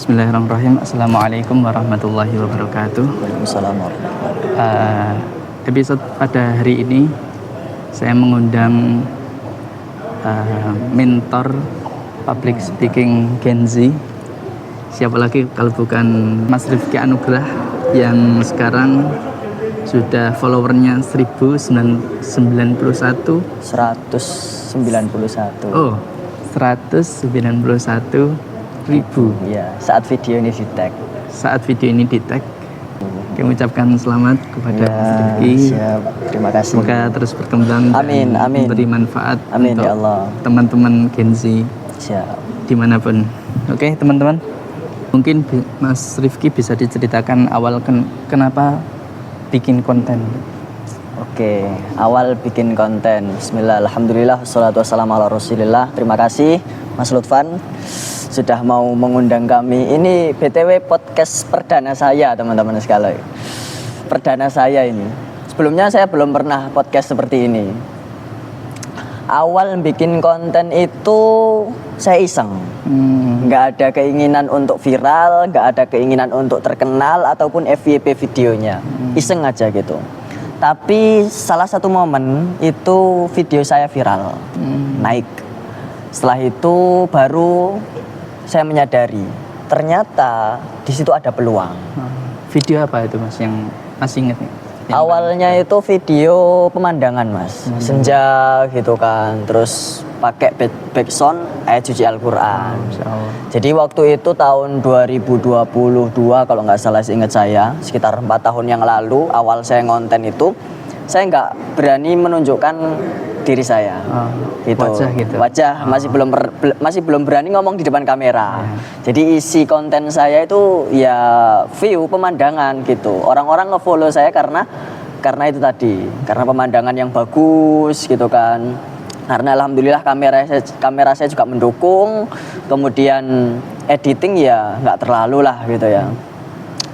Bismillahirrahmanirrahim. Assalamualaikum warahmatullahi wabarakatuh. Waalaikumsalam warahmatullahi wabarakatuh. Episode pada hari ini saya mengundang mentor public speaking Gen Z. Siapa lagi kalau bukan Mas Rifki Anugrah yang sekarang sudah followernya 191. Oh, 191.000 ya, saat video ini di tag. Kami ucapkan selamat kepada Mas Rifki. Siap, terima kasih. Semoga terus berkembang Amin, dan amin. memberi manfaat Amin, untuk ya Allah. teman-teman Gen Z Siap. dimanapun. Oke, teman-teman, mungkin Mas Rifki bisa diceritakan awal kenapa bikin konten. Oke, awal bikin konten. Bismillah, alhamdulillah, wassalatu wassalamu ala rasulillah. Terima kasih Mas Lutfan sudah mau mengundang kami. Ini BTW podcast perdana saya, teman-teman sekalian. Perdana saya ini. Sebelumnya saya belum pernah podcast seperti ini. Awal bikin konten itu saya iseng. Nggak ada keinginan untuk viral, nggak ada keinginan untuk terkenal ataupun FYP videonya. Iseng aja gitu. Tapi salah satu momen itu video saya viral, naik. Setelah itu baru saya menyadari ternyata di situ ada peluang. Video apa itu Mas yang masih ingat nih? Awalnya itu video pemandangan Mas, senja gitu kan, terus pakai backsound ayat suci Al-Quran. Jadi waktu itu tahun 2022 kalau nggak salah ingat saya, sekitar 4 tahun yang lalu awal saya ngonten itu, saya nggak berani menunjukkan diri saya, wajah masih belum berani ngomong di depan kamera. Jadi isi konten saya itu ya view pemandangan gitu. Orang-orang ngefollow saya karena itu tadi, karena pemandangan yang bagus gitu kan. Karena alhamdulillah kamera saya juga mendukung. Kemudian editing ya nggak terlalu lah gitu ya.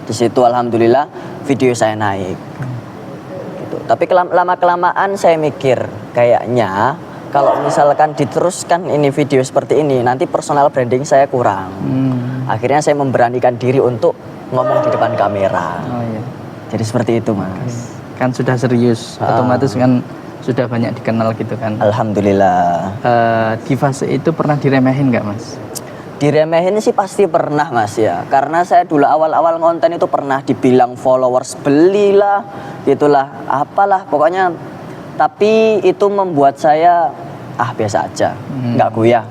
Di situ alhamdulillah video saya naik. Tapi lama-kelamaan saya mikir kayaknya kalau misalkan diteruskan ini video seperti ini nanti personal branding saya kurang. Akhirnya saya memberanikan diri untuk ngomong di depan kamera. Jadi seperti itu Mas. Kan sudah serius, otomatis kan sudah banyak dikenal gitu kan. Alhamdulillah. Di fase itu pernah diremehin nggak Mas? Diremehin sih pasti pernah Mas ya. Karena saya dulu awal-awal konten itu pernah dibilang followers belilah, gitulah, apalah pokoknya. Tapi itu membuat saya biasa aja, nggak goyah.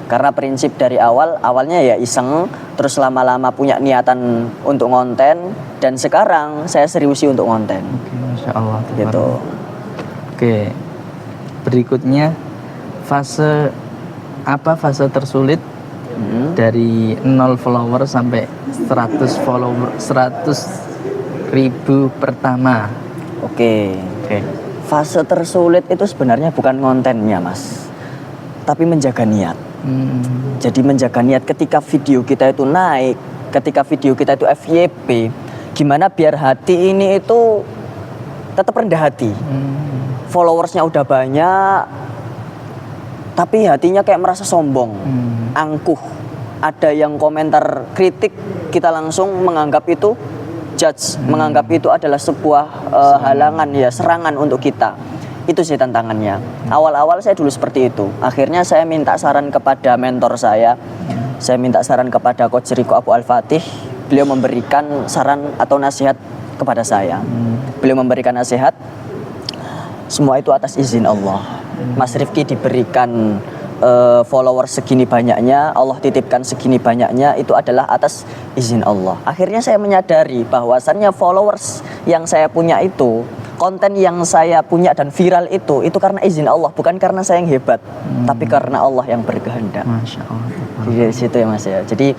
Karena prinsip dari awalnya ya iseng, terus lama-lama punya niatan untuk konten, dan sekarang saya seriusi untuk konten. Masya Allah. Gitu. Oke, berikutnya fase tersulit dari 0 follower sampai 100 follower, 100.000 pertama. Oke. Fase tersulit itu sebenarnya bukan kontennya Mas, tapi menjaga niat. Jadi menjaga niat ketika video kita itu naik, ketika video kita itu FYP, gimana biar hati ini itu tetap rendah hati. Followersnya udah banyak, tapi hatinya kayak merasa sombong, angkuh. Ada yang komentar kritik, kita langsung menganggap itu judge, menganggap itu adalah sebuah halangan ya, serangan untuk kita. Itu sih tantangannya. Awal-awal saya dulu seperti itu. Akhirnya saya minta saran kepada mentor saya. Saya minta saran kepada Coach Riko Abu Al-Fatih. Beliau memberikan saran atau nasihat kepada saya. Beliau memberikan nasihat, semua itu atas izin Allah. Mas Rifki diberikan follower segini banyaknya, Allah titipkan segini banyaknya, itu adalah atas izin Allah. Akhirnya saya menyadari bahwasannya followers yang saya punya itu, konten yang saya punya dan viral itu karena izin Allah, bukan karena saya yang hebat, tapi karena Allah yang berkehendak. Masya Allah. Di situ ya Mas ya. Jadi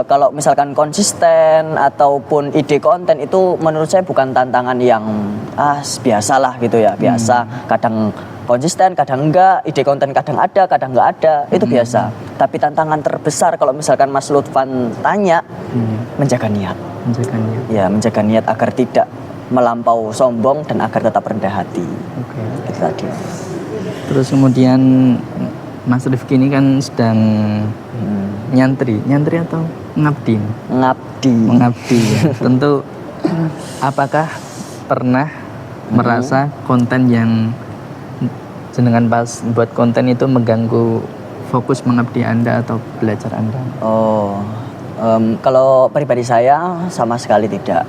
kalau misalkan konsisten ataupun ide konten itu menurut saya bukan tantangan yang biasalah gitu ya, biasa. Kadang konsisten, kadang enggak, ide konten kadang ada, kadang enggak ada, itu biasa. Tapi tantangan terbesar kalau misalkan Mas Lutfan tanya, menjaga niat. Ya, menjaga niat agar tidak melampau sombong dan agar tetap rendah hati. Itu tadi. Terus kemudian Mas Rifki ini kan sedang nyantri atau ngabdi. Mengabdi ya. Tentu apakah pernah merasa konten yang jenengan pas buat konten itu mengganggu fokus mengabdi Anda atau belajar Anda? Kalau pribadi saya sama sekali tidak.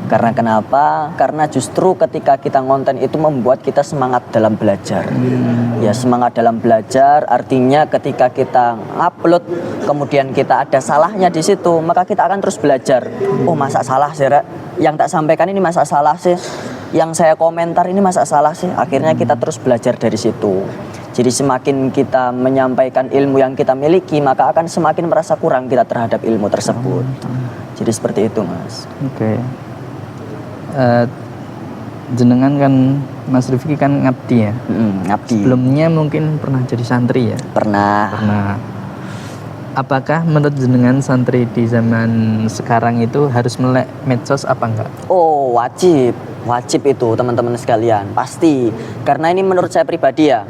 Karena kenapa? Karena justru ketika kita ngonten itu membuat kita semangat dalam belajar. Ya, semangat dalam belajar artinya ketika kita upload kemudian kita ada salahnya di situ, maka kita akan terus belajar. Oh, masa salah sih, Rek? Yang tak sampaikan ini masa salah sih? Yang saya komentar ini masa salah sih? Akhirnya kita terus belajar dari situ. Jadi semakin kita menyampaikan ilmu yang kita miliki, maka akan semakin merasa kurang kita terhadap ilmu tersebut. Jadi seperti itu, Mas. Oke. Jenengan kan Mas Rifki kan ngabdi ya. Ngabdi. Sebelumnya mungkin pernah jadi santri ya? Pernah. Apakah menurut jenengan santri di zaman sekarang itu harus melek medsos apa enggak? Oh, wajib itu teman-teman sekalian, pasti. Karena ini menurut saya pribadi ya,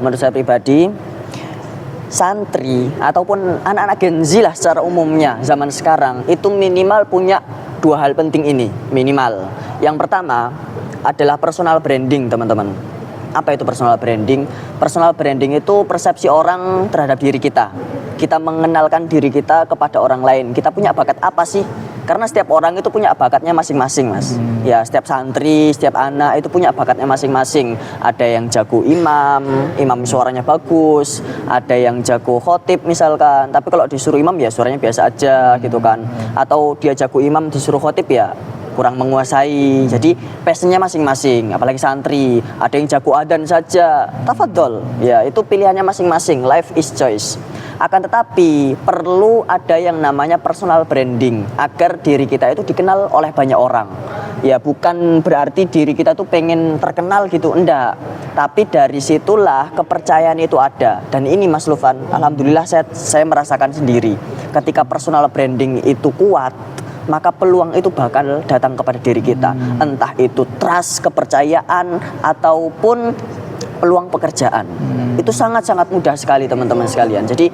santri ataupun anak-anak Gen Z lah secara umumnya zaman sekarang itu minimal punya 2 hal penting ini, minimal. Yang pertama adalah personal branding, teman-teman. Apa itu personal branding? Personal branding itu persepsi orang terhadap diri kita. Kita mengenalkan diri kita kepada orang lain. Kita punya bakat apa sih? Karena setiap orang itu punya bakatnya masing-masing, Mas. Ya, setiap santri, setiap anak itu punya bakatnya masing-masing. Ada yang jago imam suaranya bagus. Ada yang jago khotib misalkan. Tapi kalau disuruh imam ya suaranya biasa aja gitu kan. Atau dia jago imam disuruh khotib ya kurang menguasai. Jadi passionnya masing-masing. Apalagi santri, ada yang jago adzan saja. Tafadhol. Ya, itu pilihannya masing-masing. Life is choice. Akan tetapi perlu ada yang namanya personal branding agar diri kita itu dikenal oleh banyak orang. Ya, bukan berarti diri kita tuh pengen terkenal gitu, enggak. Tapi dari situlah kepercayaan itu ada. Dan ini Mas Lufan, alhamdulillah saya merasakan sendiri. Ketika personal branding itu kuat, maka peluang itu bakal datang kepada diri kita. Entah itu trust, kepercayaan, ataupun peluang pekerjaan. Itu sangat-sangat mudah sekali teman-teman sekalian. Jadi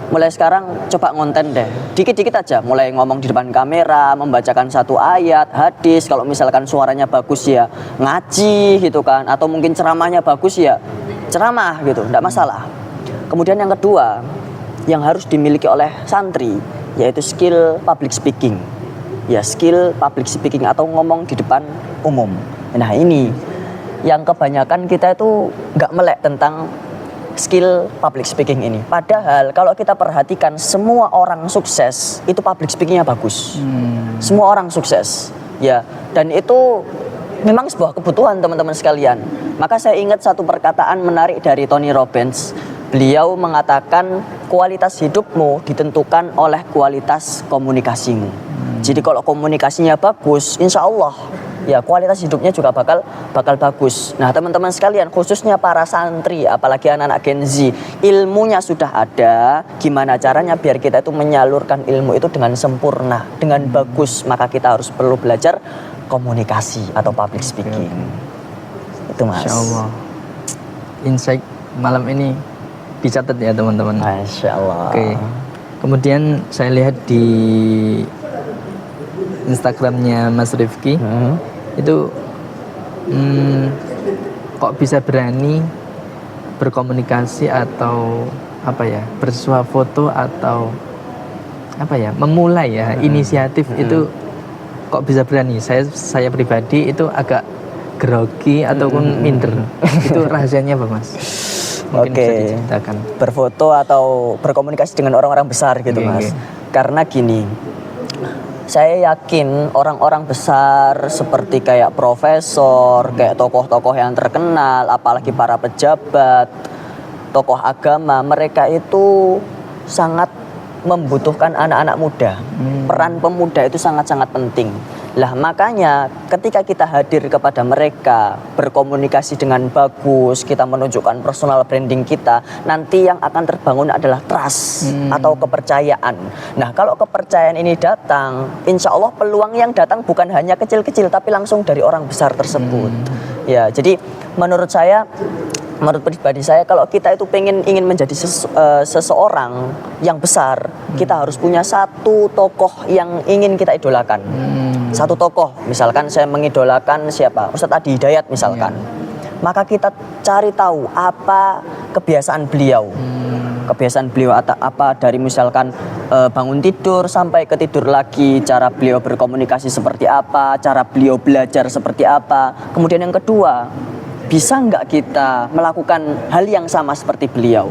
mulai sekarang coba ngonten deh. Dikit-dikit aja, mulai ngomong di depan kamera, membacakan satu ayat, hadis. Kalau misalkan suaranya bagus ya ngaji gitu kan. Atau mungkin ceramahnya bagus ya ceramah gitu, enggak masalah. Kemudian yang kedua yang harus dimiliki oleh santri yaitu skill public speaking. Ya, skill public speaking atau ngomong di depan umum. Nah, ini yang kebanyakan kita itu nggak melek tentang skill public speaking ini. Padahal kalau kita perhatikan semua orang sukses itu public speakingnya bagus. Semua orang sukses. Ya, dan itu memang sebuah kebutuhan teman-teman sekalian. Maka saya ingat satu perkataan menarik dari Tony Robbins. Beliau mengatakan kualitas hidupmu ditentukan oleh kualitas komunikasimu. Jadi kalau komunikasinya bagus, insya Allah ya kualitas hidupnya juga bakal bagus. Nah, teman-teman sekalian, khususnya para santri, apalagi anak-anak Gen Z, ilmunya sudah ada. Gimana caranya biar kita itu menyalurkan ilmu itu dengan sempurna, dengan bagus? Maka kita harus perlu belajar komunikasi atau public speaking. Itu, Mas. Masya Allah. Insight malam ini dicatat ya teman-teman. Masya Allah. Oke. Kemudian saya lihat di Instagramnya Mas Rifki itu kok bisa berani berkomunikasi atau apa ya, bersuah foto atau apa ya, memulai ya inisiatif itu kok bisa berani. Saya pribadi itu agak grogi ataupun minder. Itu rahasianya apa, Mas? Mungkin bisa diceritakan. Berfoto atau berkomunikasi dengan orang-orang besar gitu, Mas. Karena gini, saya yakin orang-orang besar seperti kayak profesor, kayak tokoh-tokoh yang terkenal, apalagi para pejabat, tokoh agama, mereka itu sangat membutuhkan anak-anak muda. Peran pemuda itu sangat-sangat penting. Lah makanya ketika kita hadir kepada mereka, berkomunikasi dengan bagus, kita menunjukkan personal branding kita, nanti yang akan terbangun adalah trust atau kepercayaan. Nah, kalau kepercayaan ini datang, insya Allah peluang yang datang bukan hanya kecil-kecil tapi langsung dari orang besar tersebut. Ya, jadi menurut saya menurut pribadi saya, kalau kita itu ingin menjadi seseorang yang besar, kita harus punya satu tokoh yang ingin kita idolakan. Satu tokoh, misalkan saya mengidolakan siapa? Ustadz Adi Hidayat misalkan. Maka kita cari tahu apa kebiasaan beliau. Kebiasaan beliau apa dari misalkan bangun tidur sampai ke tidur lagi, cara beliau berkomunikasi seperti apa, cara beliau belajar seperti apa. Kemudian yang kedua, bisa nggak kita melakukan hal yang sama seperti beliau?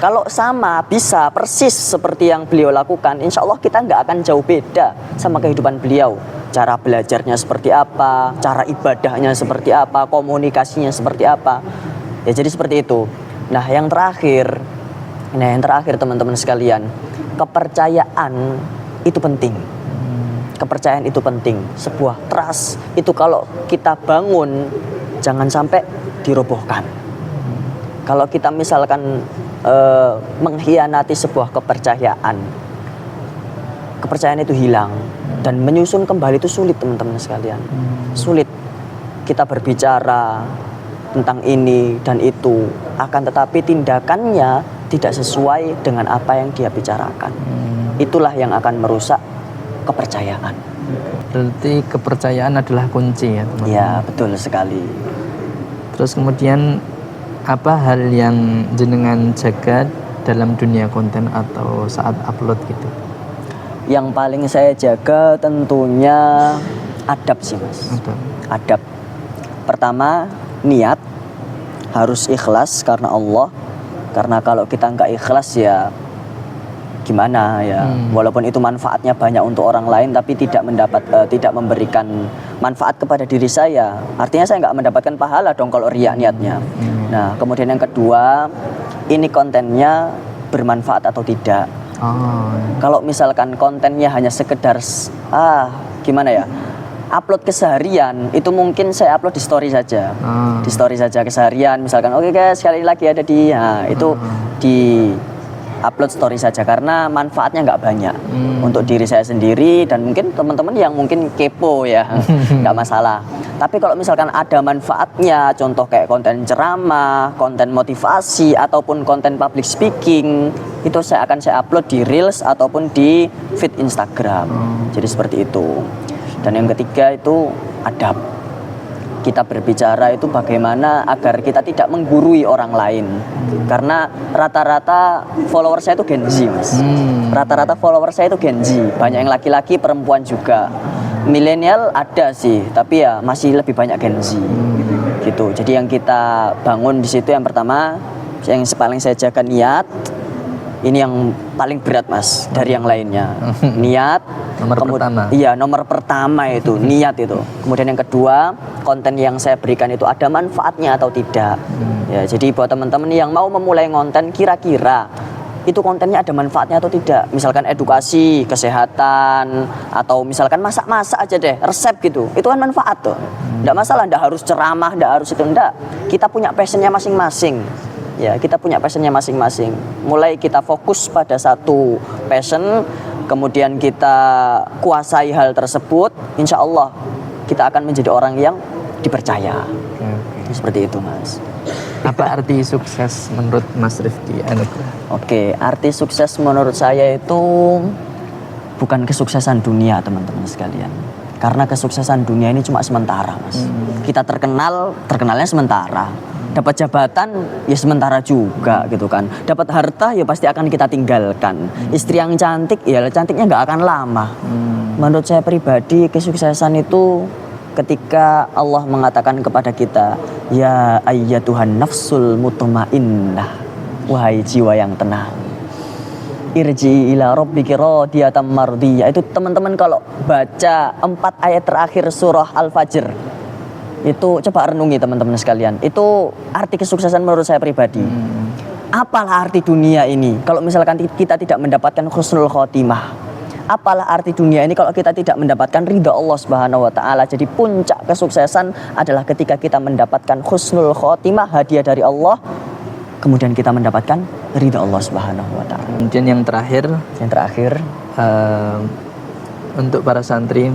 Kalau sama, bisa persis seperti yang beliau lakukan, insya Allah kita nggak akan jauh beda sama kehidupan beliau. Cara belajarnya seperti apa, cara ibadahnya seperti apa, komunikasinya seperti apa. Ya jadi seperti itu. Nah yang terakhir teman-teman sekalian, kepercayaan itu penting. Kepercayaan itu penting. Sebuah trust itu kalau kita bangun, jangan sampai dirobohkan. Kalau kita misalkan mengkhianati sebuah kepercayaan itu hilang. Dan menyusun kembali itu sulit teman-teman sekalian. Sulit. Kita berbicara tentang ini dan itu, akan tetapi tindakannya tidak sesuai dengan apa yang dia bicarakan. Itulah yang akan merusak kepercayaan. Berarti kepercayaan adalah kunci ya teman-teman. Ya betul sekali. Terus kemudian apa hal yang jenengan jaga dalam dunia konten atau saat upload gitu? Yang paling saya jaga tentunya adab sih mas. Adab. Pertama niat, harus ikhlas karena Allah. Karena kalau kita nggak ikhlas ya gimana ya. Walaupun itu manfaatnya banyak untuk orang lain, tapi tidak memberikan manfaat kepada diri saya. Artinya saya nggak mendapatkan pahala dong kalau riya niatnya. Nah kemudian yang kedua, ini kontennya bermanfaat atau tidak. Kalau misalkan kontennya hanya sekedar gimana ya, upload keseharian, itu mungkin saya upload di story saja. Di story saja keseharian, misalkan oke guys sekali lagi ada di itu di upload story saja karena manfaatnya nggak banyak untuk diri saya sendiri dan mungkin teman-teman yang mungkin kepo ya nggak masalah. Tapi kalau misalkan ada manfaatnya, contoh kayak konten ceramah, konten motivasi ataupun konten public speaking, itu saya upload di Reels ataupun di feed Instagram. Jadi seperti itu. Dan yang ketiga itu adab. Kita berbicara itu bagaimana agar kita tidak menggurui orang lain. Karena rata-rata follower saya itu Gen Z mas. Rata-rata follower saya itu Gen Z. Banyak yang laki-laki, perempuan juga. Milenial ada sih, tapi ya masih lebih banyak Gen Z. Gitu. Jadi yang kita bangun di situ yang pertama, yang paling saya jaga niat. Ini yang paling berat mas dari yang lainnya. Niat. Pertama. Iya, nomor pertama itu niat itu. Kemudian yang kedua, konten yang saya berikan itu ada manfaatnya atau tidak. Ya, jadi buat teman-teman yang mau memulai konten, kira-kira itu kontennya ada manfaatnya atau tidak. Misalkan edukasi, kesehatan, atau misalkan masak-masak aja deh, resep gitu. Itu kan manfaat tuh. Nggak masalah, nggak harus ceramah, nggak harus itu, enggak. Kita punya passionnya masing-masing. Ya, kita punya passionnya masing-masing. Mulai kita fokus pada satu passion, kemudian kita kuasai hal tersebut, insya Allah kita akan menjadi orang yang dipercaya. Seperti itu mas. Apa arti sukses menurut Mas Rifki Anugrah? Oke, arti sukses menurut saya itu bukan kesuksesan dunia teman-teman sekalian. Karena kesuksesan dunia ini cuma sementara mas. Kita terkenalnya sementara. Dapat jabatan ya sementara juga gitu kan. Dapat harta ya pasti akan kita tinggalkan. Istri yang cantik ya cantiknya nggak akan lama. Menurut saya pribadi kesuksesan itu ketika Allah mengatakan kepada kita, ya ayyatuhan nafsul mutmainnah, wahai jiwa yang tenang, irji ila rabbiki radiyatan mardiyah. Itu teman-teman kalau baca 4 ayat terakhir surah Al-Fajr, itu coba renungi teman-teman sekalian. Itu arti kesuksesan menurut saya pribadi. Apalah arti dunia ini kalau misalkan kita tidak mendapatkan husnul khotimah? Apalah arti dunia ini kalau kita tidak mendapatkan ridha Allah Subhanahu wa taala? Jadi puncak kesuksesan adalah ketika kita mendapatkan husnul khotimah, hadiah dari Allah, kemudian kita mendapatkan ridha Allah Subhanahu wa taala. Kemudian yang terakhir untuk para santri,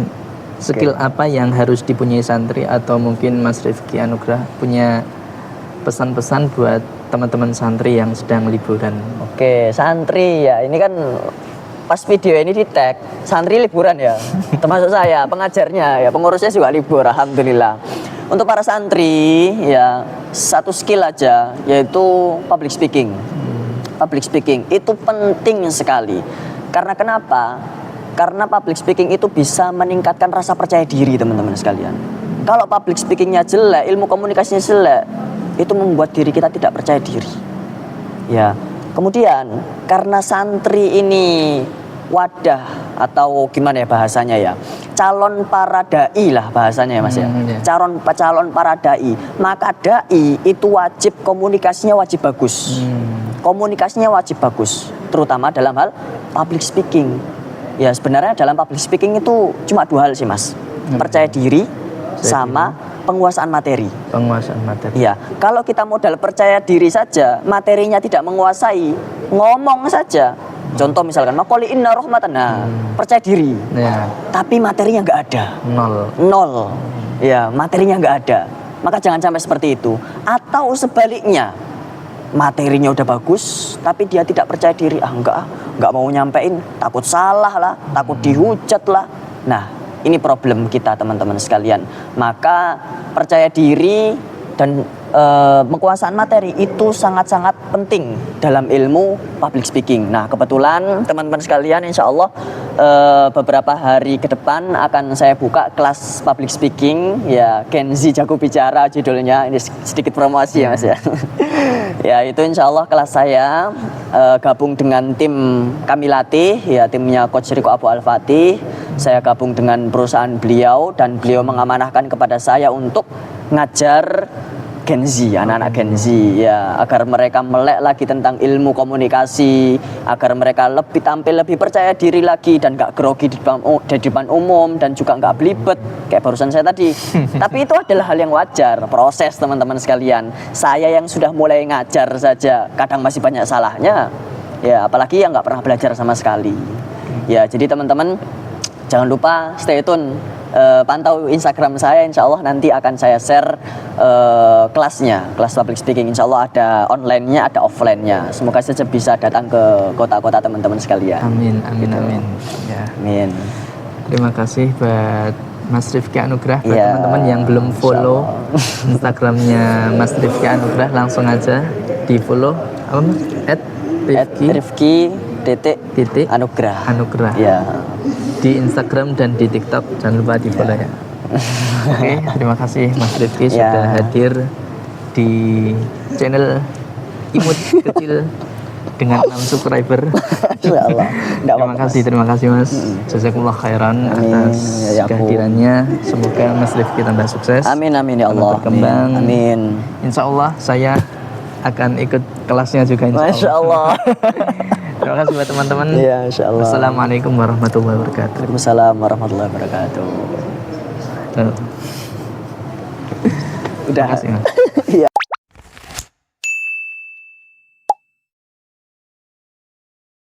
skill apa yang harus dipunyai santri atau mungkin Mas Rifki Anugrah punya pesan-pesan buat teman-teman santri yang sedang liburan. Oke, santri ya. Ini kan pas video ini di tag, santri liburan ya. Termasuk saya, pengajarnya ya, pengurusnya juga libur, alhamdulillah. Untuk para santri ya, satu skill aja, yaitu public speaking. Public speaking itu penting sekali. Karena kenapa? Karena public speaking itu bisa meningkatkan rasa percaya diri teman-teman sekalian. Kalau public speakingnya jelek, ilmu komunikasinya jelek, itu membuat diri kita tidak percaya diri. Ya, kemudian karena santri ini wadah atau gimana ya bahasanya ya, calon para dai lah bahasanya ya Mas ya. Ya. Calon para dai, maka dai itu wajib komunikasinya wajib bagus. Komunikasinya wajib bagus, terutama dalam hal public speaking. Ya sebenarnya dalam public speaking itu cuma dua hal sih Mas, percaya diri sama penguasaan materi. Penguasaan materi. Ya, kalau kita modal percaya diri saja, materinya tidak menguasai, ngomong saja. Contoh misalkan, makoli inna rohmatan, nah, percaya diri. Ya, Tapi materinya nggak ada, nol. nol. Ya, materinya nggak ada. Maka jangan sampai seperti itu. Atau sebaliknya, materinya udah bagus, tapi dia tidak percaya diri. Nggak mau nyampein, takut salah lah, takut dihujat lah. Nah, ini problem kita teman-teman sekalian. Maka percaya diri dan penguasaan materi itu sangat-sangat penting dalam ilmu public speaking. Nah kebetulan teman-teman sekalian insya Allah beberapa hari ke depan akan saya buka kelas public speaking. Ya Kenzi Jago Bicara judulnya. Ini sedikit promosi ya Mas ya. Ya itu insya Allah kelas saya gabung dengan tim kami latih. Ya timnya Coach Riko Abu Al-Fatih. Saya gabung dengan perusahaan beliau dan beliau mengamanahkan kepada saya untuk ngajar Gen Z, anak-anak Gen Z ya, agar mereka melek lagi tentang ilmu komunikasi, agar mereka lebih tampil lebih percaya diri lagi dan gak grogi di depan umum dan juga gak belibet kayak barusan saya tadi. Tapi itu adalah hal yang wajar, proses teman-teman sekalian. Saya yang sudah mulai ngajar saja kadang masih banyak salahnya. Ya, apalagi yang gak pernah belajar sama sekali. Ya, jadi teman-teman jangan lupa stay tune. Pantau Instagram saya, insya Allah nanti akan saya share kelasnya, kelas public speaking. Insya Allah ada online-nya, ada offline-nya. Semoga saja bisa datang ke kota-kota teman-teman sekalian. Amin, amin, amin. Ya. Amin. Terima kasih buat Mas Rifki Anugrah. Buat Ya, teman-teman yang belum follow Instagramnya Mas Rifki Anugrah, langsung aja di follow. Apa Mas? Rifki titik Anugrah. Anugrah. Ya. Di Instagram dan di TikTok jangan lupa di follow ya. Oke, terima kasih Mas Rifki sudah hadir di channel Imut Kecil dengan 6 subscriber. Terima kasih Mas. Jazakumullah khairan atas kehadirannya. Semoga Mas Rifki tambah sukses. Amin amin ya Allah. Berkembang. Amin. Insya Allah saya akan ikut kelasnya juga insya Allah. Masya Allah. Terima kasih buat teman-teman. Ya, insya Allah. Assalamualaikum warahmatullahi wabarakatuh. Waalaikumsalam warahmatullahi wabarakatuh. Udah. Udah. Terima kasih, Mas. Iya.